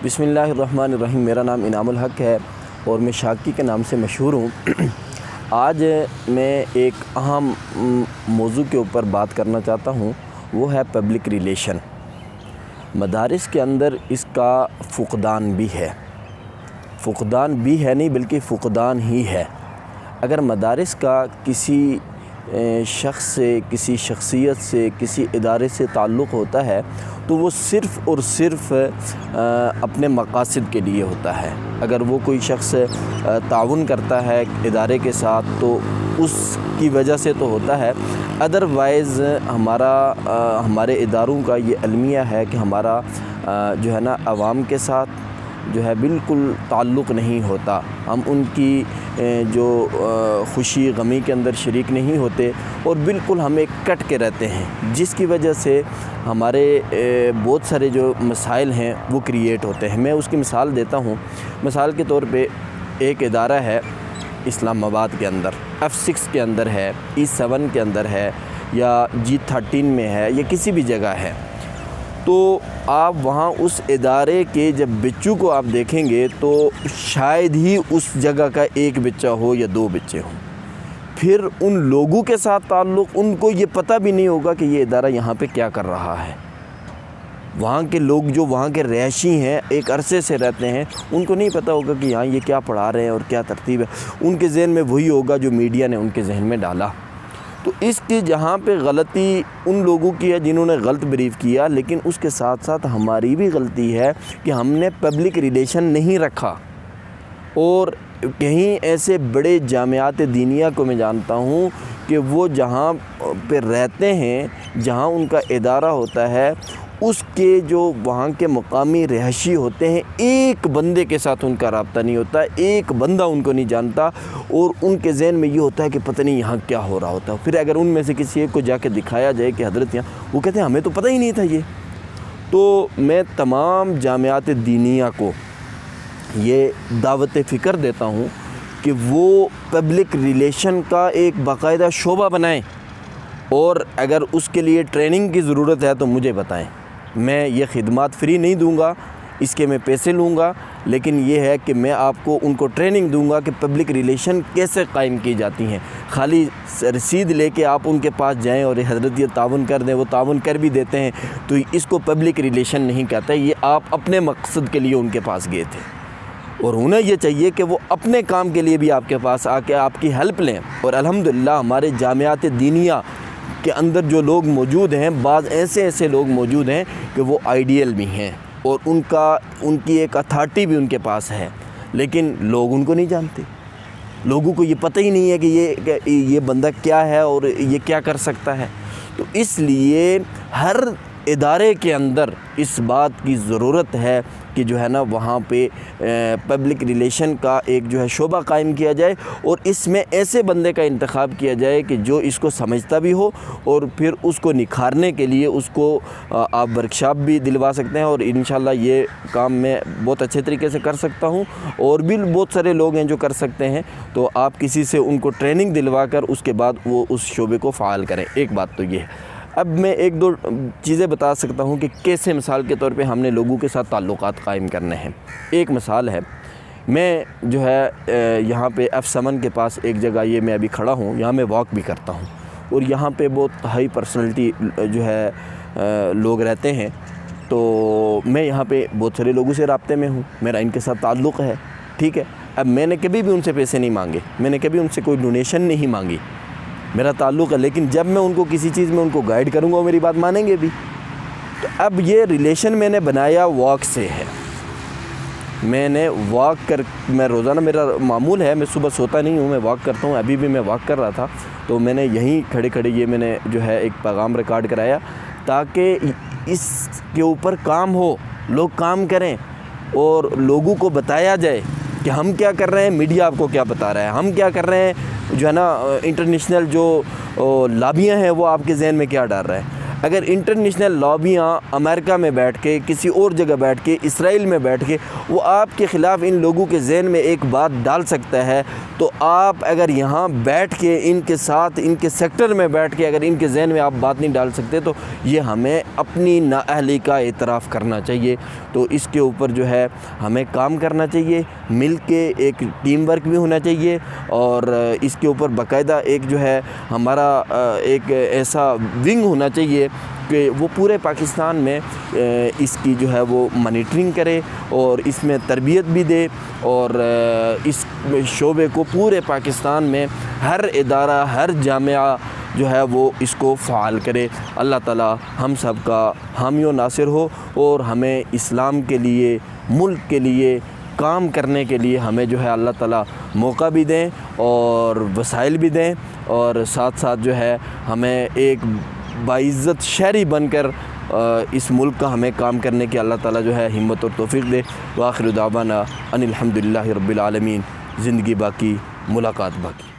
بسم اللہ الرحمن الرحیم۔ میرا نام انعام الحق ہے اور میں شاکی کے نام سے مشہور ہوں۔ آج میں ایک اہم موضوع کے اوپر بات کرنا چاہتا ہوں، وہ ہے پبلک ریلیشن۔ مدارس کے اندر اس کا فقدان بھی ہے، فقدان بھی ہے نہیں بلکہ فقدان ہی ہے۔ اگر مدارس کا کسی شخص سے، کسی شخصیت سے، کسی ادارے سے تعلق ہوتا ہے تو وہ صرف اور صرف اپنے مقاصد کے لیے ہوتا ہے۔ اگر وہ کوئی شخص تعاون کرتا ہے ادارے کے ساتھ تو اس کی وجہ سے تو ہوتا ہے، ادروائز ہمارے اداروں کا یہ المیہ ہے کہ ہمارا جو ہے نا عوام کے ساتھ جو ہے بالکل تعلق نہیں ہوتا۔ ہم ان کی جو خوشی غمی کے اندر شریک نہیں ہوتے اور بالکل ہمیں کٹ کے رہتے ہیں، جس کی وجہ سے ہمارے بہت سارے جو مسائل ہیں وہ کریٹ ہوتے ہیں۔ میں اس کی مثال دیتا ہوں۔ مثال کے طور پہ ایک ادارہ ہے اسلام آباد کے اندر، F6 کے اندر ہے، E7 کے اندر ہے، یا G13 میں ہے، یا کسی بھی جگہ ہے، تو آپ وہاں اس ادارے کے جب بچوں کو آپ دیکھیں گے تو شاید ہی اس جگہ کا ایک بچہ ہو یا دو بچے ہوں۔ پھر ان لوگوں کے ساتھ تعلق، ان کو یہ پتہ بھی نہیں ہوگا کہ یہ ادارہ یہاں پہ کیا کر رہا ہے۔ وہاں کے لوگ جو وہاں کے رہائشی ہیں، ایک عرصے سے رہتے ہیں، ان کو نہیں پتہ ہوگا کہ یہاں یہ کیا پڑھا رہے ہیں اور کیا ترتیب ہے۔ ان کے ذہن میں وہی ہوگا جو میڈیا نے ان کے ذہن میں ڈالا۔ تو اس کی جہاں پہ غلطی ان لوگوں کی ہے جنہوں نے غلط بریف کیا، لیکن اس کے ساتھ ساتھ ہماری بھی غلطی ہے کہ ہم نے پبلک ریلیشن نہیں رکھا۔ اور کہیں ایسے بڑے جامعات دینیہ کو میں جانتا ہوں کہ وہ جہاں پہ رہتے ہیں، جہاں ان کا ادارہ ہوتا ہے، اس کے جو وہاں کے مقامی رہائشی ہوتے ہیں، ایک بندے کے ساتھ ان کا رابطہ نہیں ہوتا، ایک بندہ ان کو نہیں جانتا، اور ان کے ذہن میں یہ ہوتا ہے کہ پتہ نہیں یہاں کیا ہو رہا ہوتا ہے۔ پھر اگر ان میں سے کسی ایک کو جا کے دکھایا جائے کہ حضرت یہاں، وہ کہتے ہیں ہمیں تو پتہ ہی نہیں تھا یہ۔ تو میں تمام جامعات دینیہ کو یہ دعوت فکر دیتا ہوں کہ وہ پبلک ریلیشن کا ایک باقاعدہ شعبہ بنائیں، اور اگر اس کے لیے ٹریننگ کی ضرورت ہے تو مجھے بتائیں۔ میں یہ خدمات فری نہیں دوں گا، اس کے میں پیسے لوں گا، لیکن یہ ہے کہ میں آپ کو ان کو ٹریننگ دوں گا کہ پبلک ریلیشن کیسے قائم کی جاتی ہیں۔ خالی رسید لے کے آپ ان کے پاس جائیں اور حضرت یہ تعاون کر دیں، وہ تعاون کر بھی دیتے ہیں، تو اس کو پبلک ریلیشن نہیں کہتا۔ یہ آپ اپنے مقصد کے لیے ان کے پاس گئے تھے، اور انہیں یہ چاہیے کہ وہ اپنے کام کے لیے بھی آپ کے پاس آ کے آپ کی ہیلپ لیں۔ اور الحمدللہ ہمارے جامعات دینیہ کے اندر جو لوگ موجود ہیں، بعض ایسے لوگ موجود ہیں کہ وہ آئیڈیل بھی ہیں، اور ان کی ایک اتھارٹی بھی ان کے پاس ہے، لیکن لوگ ان کو نہیں جانتے۔ لوگوں کو یہ پتہ ہی نہیں ہے کہ یہ بندہ کیا ہے اور یہ کیا کر سکتا ہے۔ تو اس لیے ہر ادارے کے اندر اس بات کی ضرورت ہے کہ جو ہے نا وہاں پہ پبلک ریلیشن کا ایک جو ہے شعبہ قائم کیا جائے، اور اس میں ایسے بندے کا انتخاب کیا جائے کہ جو اس کو سمجھتا بھی ہو، اور پھر اس کو نکھارنے کے لیے اس کو آپ ورکشاپ بھی دلوا سکتے ہیں، اور انشاءاللہ یہ کام میں بہت اچھے طریقے سے کر سکتا ہوں، اور بھی بہت سارے لوگ ہیں جو کر سکتے ہیں۔ تو آپ کسی سے ان کو ٹریننگ دلوا کر اس کے بعد وہ اس شعبے کو فعال کریں۔ ایک بات تو یہ ہے۔ اب میں ایک دو چیزیں بتا سکتا ہوں کہ کیسے مثال کے طور پہ ہم نے لوگوں کے ساتھ تعلقات قائم کرنے ہیں۔ ایک مثال ہے، میں جو ہے یہاں پہ F7 کے پاس ایک جگہ، یہ میں ابھی کھڑا ہوں، یہاں میں واک بھی کرتا ہوں، اور یہاں پہ بہت ہائی پرسنلٹی جو ہے لوگ رہتے ہیں، تو میں یہاں پہ بہت سارے لوگوں سے رابطے میں ہوں، میرا ان کے ساتھ تعلق ہے، ٹھیک ہے۔ اب میں نے کبھی بھی ان سے پیسے نہیں مانگے، میں نے کبھی ان سے کوئی ڈونیشن نہیں مانگی، میرا تعلق ہے، لیکن جب میں ان کو کسی چیز میں ان کو گائیڈ کروں گا وہ میری بات مانیں گے بھی۔ تو اب یہ ریلیشن میں نے بنایا واک سے ہے۔ میں نے میں روزانہ میرا معمول ہے، میں صبح سوتا نہیں ہوں، میں واک کرتا ہوں۔ ابھی بھی میں واک کر رہا تھا، تو میں نے یہیں کھڑے یہ میں نے جو ہے ایک پیغام ریکارڈ کرایا تاکہ اس کے اوپر کام ہو، لوگ کام کریں، اور لوگوں کو بتایا جائے کہ ہم کیا کر رہے ہیں، میڈیا آپ کو کیا بتا رہا ہے، ہم کیا کر رہے ہیں، جو ہے نا انٹرنیشنل جو لابیاں ہیں وہ آپ کے ذہن میں کیا ڈال رہا ہے۔ اگر انٹرنیشنل لابیاں امریکہ میں بیٹھ کے، کسی اور جگہ بیٹھ کے، اسرائیل میں بیٹھ کے وہ آپ کے خلاف ان لوگوں کے ذہن میں ایک بات ڈال سکتا ہے، تو آپ اگر یہاں بیٹھ کے ان کے ساتھ، ان کے سیکٹر میں بیٹھ کے اگر ان کے ذہن میں آپ بات نہیں ڈال سکتے، تو یہ ہمیں اپنی نااہلی کا اعتراف کرنا چاہیے۔ تو اس کے اوپر جو ہے ہمیں کام کرنا چاہیے، مل کے ایک ٹیم ورک بھی ہونا چاہیے، اور اس کے اوپر باقاعدہ ایک جو ہے ہمارا ایک ایسا ونگ ہونا چاہیے کہ وہ پورے پاکستان میں اس کی جو ہے وہ مانیٹرنگ کرے اور اس میں تربیت بھی دے، اور اس شعبے کو پورے پاکستان میں ہر ادارہ، ہر جامعہ جو ہے وہ اس کو فعال کرے۔ اللہ تعالی ہم سب کا حامی و ناصر ہو، اور ہمیں اسلام کے لیے، ملک کے لیے کام کرنے کے لیے ہمیں جو ہے اللہ تعالیٰ موقع بھی دیں اور وسائل بھی دیں، اور ساتھ ساتھ جو ہے ہمیں ایک باعزت شہری بن کر اس ملک کا ہمیں کام کرنے کی اللہ تعالیٰ جو ہے ہمت اور توفیق دے۔ وآخر دعوانا ان الحمدللہ رب العالمین۔ زندگی باقی، ملاقات باقی۔